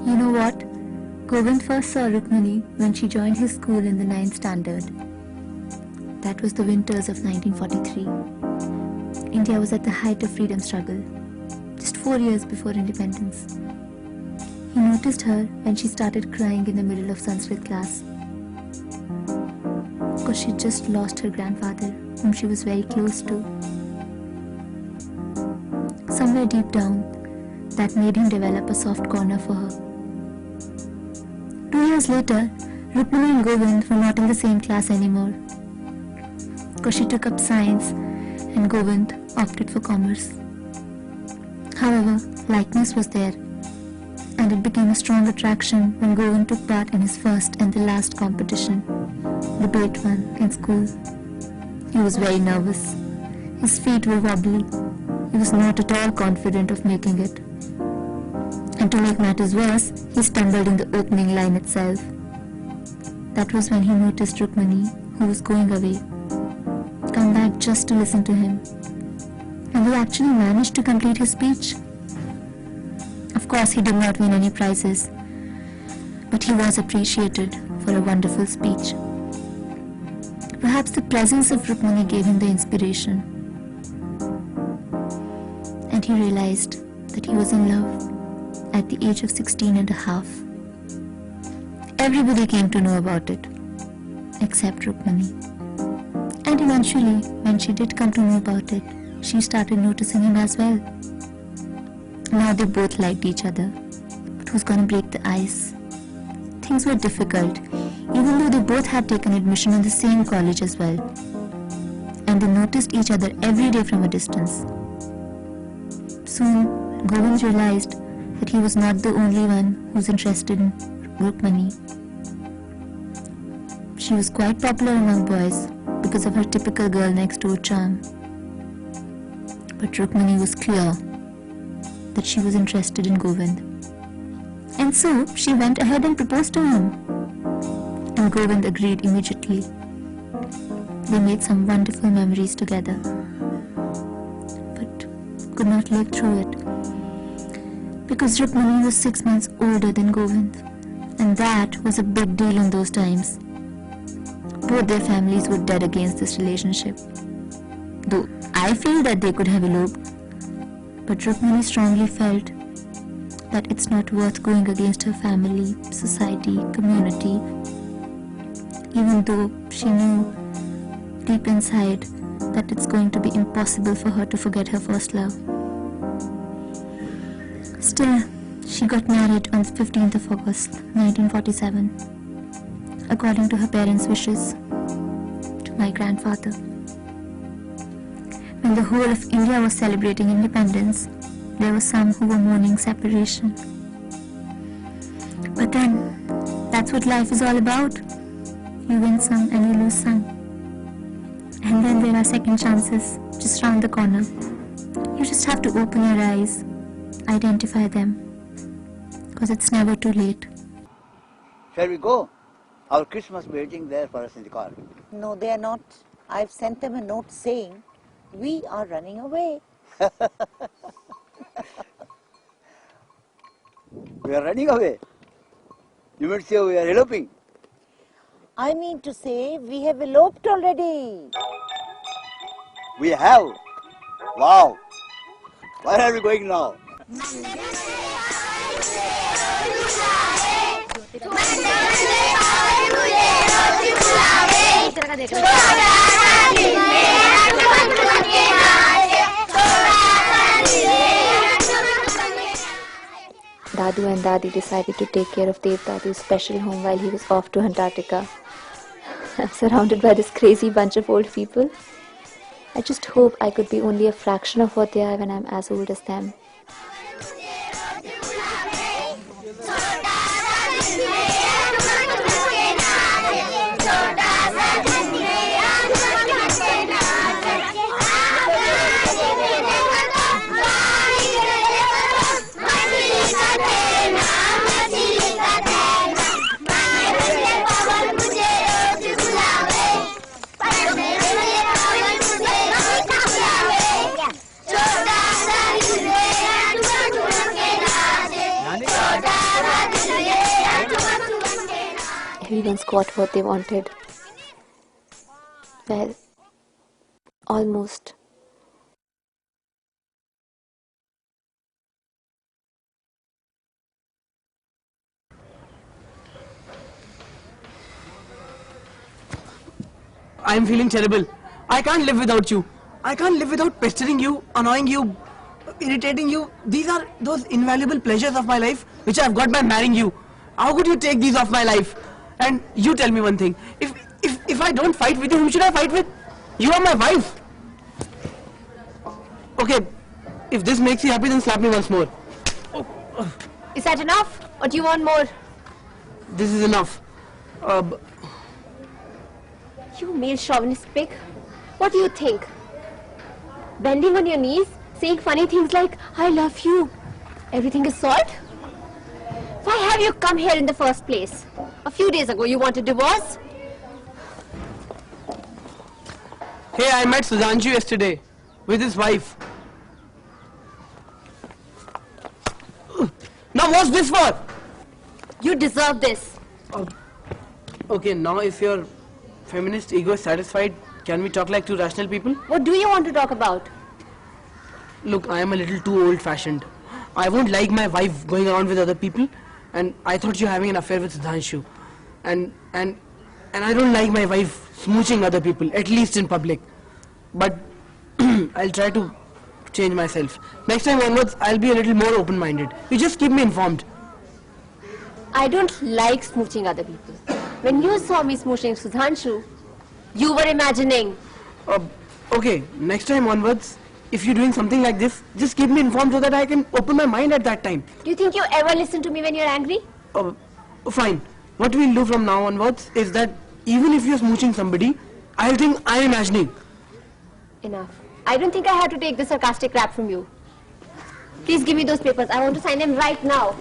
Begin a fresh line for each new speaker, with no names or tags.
You know what? Govind first saw Rukmini when she joined his school in the 9th standard. That was the winters of 1943. India was at the height of freedom struggle, just 4 years before independence. He noticed her when she started crying in the middle of Sanskrit class, because she'd just lost her grandfather, whom she was very close to. Somewhere deep down, that made him develop a soft corner for her. 2 years later, Rukmini and Govind were not in the same class anymore, because she took up science and Govind opted for commerce. However, likeness was there, and it became a strong attraction when Govind took part in his first and the last competition, the debate one, in school. He was very nervous. His feet were wobbly. He was not at all confident of making it. And to make matters worse, he stumbled in the opening line itself. That was when he noticed Rukmini, who was going away, come back just to listen to him. And he actually managed to complete his speech. Of course, he did not win any prizes, but he was appreciated for a wonderful speech. Perhaps the presence of Rukmini gave him the inspiration, and he realized that he was in love at the age of 16 and a half. Everybody came to know about it, except Rukmini. And eventually, when she did come to know about it, she started noticing him as well. Now they both liked each other, but who's gonna break the ice? Things were difficult, even though they both had taken admission in the same college as well. And they noticed each other every day from a distance. Soon, Govind realized that he was not the only one who's interested in Rukmini. She was quite popular among boys because of her typical girl next door charm. But Rukmini was clear that she was interested in Govind. And so she went ahead and proposed to him. And Govind agreed immediately. They made some wonderful memories together, but could not live through it, because Rukmini was 6 months older than Govind, and that was a big deal in those times. Both their families were dead against this relationship, though I feel that they could have eloped, but Rukmini strongly felt that it's not worth going against her family, society, community, even though she knew deep inside that it's going to be impossible for her to forget her first love. Still, she got married on the 15th of August, 1947, according to her parents' wishes, to my grandfather. When the whole of India was celebrating independence, there were some who were mourning separation. But then, that's what life is all about. You win some and you lose some. And then there are second chances just round the corner. You just have to open your eyes, identify them, because it's never too late.
Shall we go? Our kids must be waiting there for us in the car.
No, they are not. I've sent them a note saying, we are running away.
We are running away. You might say we are eloping.
I mean to say, we have eloped already.
We have. Wow. Where are we going now?
Dadu and Dadi decided to take care of Dev Dadu's special home while he was off to Antarctica. I'm surrounded by this crazy bunch of old people. I just hope I could be only a fraction of what they are when I'm as old as them. everyone's got what they wanted. Well, almost.
I'm feeling terrible. I can't live without you. I can't live without pestering you, annoying you, irritating you. These are those invaluable pleasures of my life which I've got by marrying you. How could you take these off my life? And you tell me one thing. If I don't fight with you, who should I fight with? You are my wife. Okay, if this makes you happy, then slap me once more.
Is that enough? Or do you want more?
This is enough.
You male chauvinist pig. What do you think? Bending on your knees, saying funny things like, I love you. Everything is solved? Why have you come here in the first place? A few days ago you wanted divorce?
Hey, I met Sudhanshu yesterday with his wife. Now what's this for?
You deserve this.
Okay, now if your feminist ego is satisfied, can we talk like two rational people?
What do you want to talk about?
Look, I am a little too old-fashioned. I won't like my wife going around with other people, and I thought you were having an affair with Sudhanshu. And I don't like my wife smooching other people, at least in public. But I'll try to change myself. Next time onwards, I'll be a little more open-minded. You just keep me informed.
I don't like smooching other people. When you saw me smooching Sudhanshu, you were imagining.
Okay, next time onwards, if you're doing something like this, just keep me informed so that I can open my mind at that time.
Do you think you ever listen to me when you're angry?
Fine. What we'll do from now onwards is that even if you're smooching somebody, I'll think I'm imagining.
Enough. I don't think I have to take the sarcastic rap from you. Please give me those papers. I want to sign them right now.